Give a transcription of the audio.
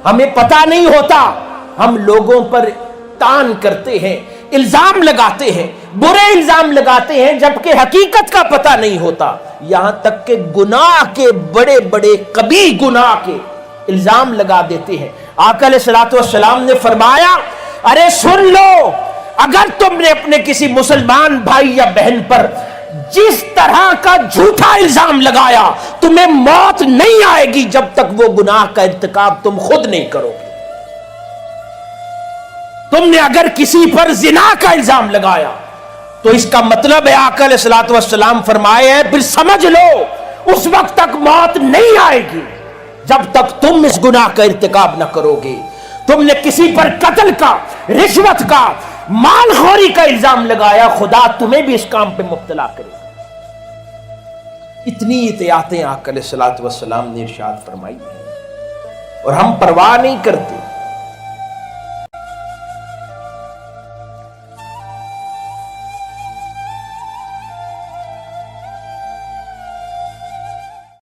ہمیں پتہ نہیں ہوتا، ہم لوگوں پر تان کرتے ہیں، الزام لگاتے ہیں، برے الزام لگاتے ہیں، جبکہ حقیقت کا پتہ نہیں ہوتا، یہاں تک کہ گناہ کے بڑے بڑے کبیرہ گناہ کے الزام لگا دیتے ہیں۔ آقا علیہ الصلوۃ والسلام نے فرمایا، ارے سن لو، اگر تم نے اپنے کسی مسلمان بھائی یا بہن پر جس طرح کا جھوٹا الزام لگایا، تمہیں موت نہیں آئے گی جب تک وہ گناہ کا ارتکاب تم خود نہیں کرو گے۔ تم نے اگر کسی پر زنا کا الزام لگایا تو اس کا مطلب ہے آقا علیہ الصلوۃ والسلام فرمائے ہیں، پھر سمجھ لو اس وقت تک موت نہیں آئے گی جب تک تم اس گناہ کا ارتکاب نہ کرو گے۔ تم نے کسی پر قتل کا، رشوت کا، مال خوری کا الزام لگایا، خدا تمہیں بھی اس کام پہ مبتلا کرے گا۔ اتنی احتیاطیں آقا علیہ الصلوۃ والسلام نے ارشاد فرمائی ہیں، اور ہم پرواہ نہیں کرتے۔